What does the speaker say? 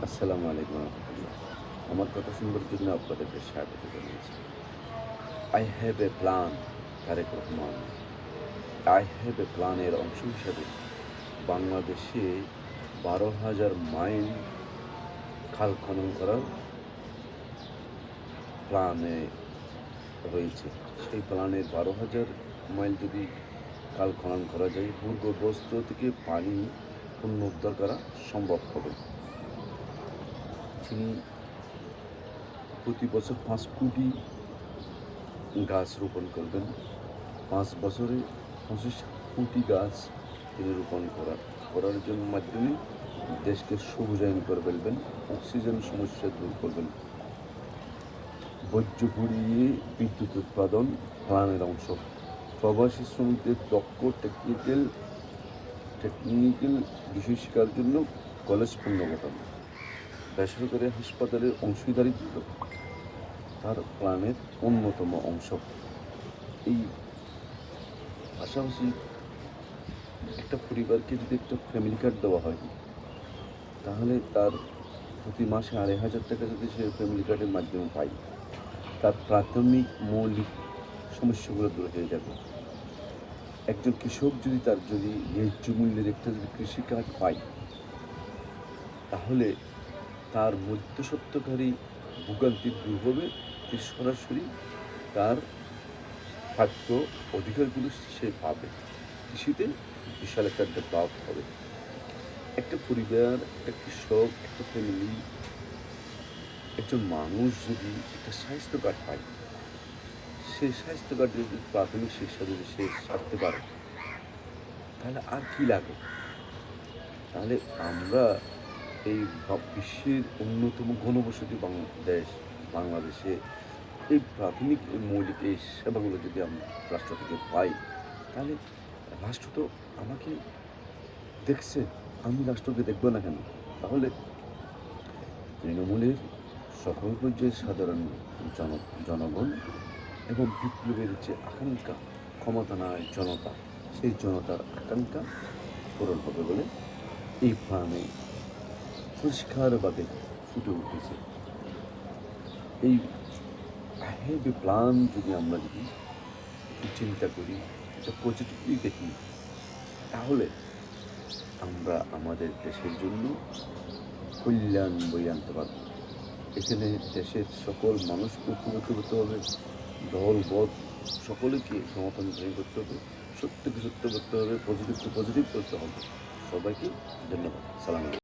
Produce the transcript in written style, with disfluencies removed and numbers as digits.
আসসালামু আলাইকুম রহমতুল্লাহ। আমার কথা শুনবার জন্য আপনাদেরকে স্বাগত জানিয়েছি। I have a plan, Tarique Rahman. I have a প্ল্যানের অংশ হিসাবে বাংলাদেশে ১২,০০০ মাইল খাল খনন করার প্ল্যানে রয়েছে। সেই প্ল্যানের ১২,০০০ মাইল যদি খাল খনন করা যায়, ভূগর্ভস্থ থেকে পানি পুনরুদ্ধার করা সম্ভব হবে। তিনি প্রতি বছর ৫ কোটি গাছ রোপণ করবেন। ৫ বছরে ২৫ কোটি গাছ তিনি রোপণ করার জন্য মাধ্যমে দেশকে সবুজায়ন করে ফেলবেন, অক্সিজেন সমস্যা দূর করবেন। বর্জ্য পুড়িয়ে বিদ্যুৎ উৎপাদন প্ল্যানের অংশ। প্রবাসী শ্রমিকদের দক্ষ টেকনিক্যাল বিষয় শেখার জন্য কলেজ পুনর্গঠন। বেসরকারি হাসপাতালের অংশীদারিত্ব তার প্ল্যানের অন্যতম অংশ। এই পাশাপাশি একটা পরিবারকে যদি একটা ফ্যামিলি কার্ড দেওয়া হয়, তাহলে তার প্রতি মাসে ২৫০০ টাকা যদি সে ফ্যামিলি কার্ডের মাধ্যমে পায়, তার প্রাথমিক মৌলিক সমস্যাগুলো দূর হয়ে যাবে। একজন কৃষক যদি ন্যায্য মূল্যের একটা যদি কৃষি কার্ড পায়, তাহলে তার মধ্যস্বত্বকারী ভোগান্তি দূর হবে। সে সরাসরি তার প্রাপ্য অধিকারগুলো সে পাবে। কৃষিতে বিশাল একটা ডেভেলপ হবে। একটা পরিবার, একটা কৃষক, একটা ফ্যামিলি, একজন মানুষ যদি একটা স্বাস্থ্য কার্ড পায়, সেই স্বাস্থ্য কার্ড যদি প্রাথমিক শিক্ষা যদি সে সারতে পারে, তাহলে আর কি লাগে? তাহলে আমরা এই বিশ্বের অন্যতম ঘনবসতি দেশ বাংলাদেশে এই প্রাথমিক মৌলিক এই সেবাগুলো যদি আমরা রাষ্ট্র থেকে পাই, তাহলে রাষ্ট্র তো আমাকে দেখছে, আমি রাষ্ট্রকে দেখব না কেন? তাহলে তৃণমূলের সকল পর্যায়ের সাধারণ জনগণ এবং বিপ্লবের যে আকাঙ্ক্ষা, ক্ষমতা নয় জনতা, সেই জনতার আকাঙ্ক্ষা পূরণ হবে বলে এই প্ল্যানে পরিষ্কারভাবে ফুটে উঠেছে। এই হ্যাভ এ প্ল্যান যদি আমরা একটু চিন্তা করি, এটা পজিটিভলি দেখি, তাহলে আমরা আমাদের দেশের জন্য কল্যাণ বয়ে আনতে পারব। এখানে দেশের সকল মানুষকে ঐক্যবদ্ধ করতে হবে, দল বদ সকলকে সমর্থন করতে হবে, সত্যকে সত্য করতে হবে, পজিটিভকে পজিটিভ করতে হবে। সবাইকে ধন্যবাদ। সালাম।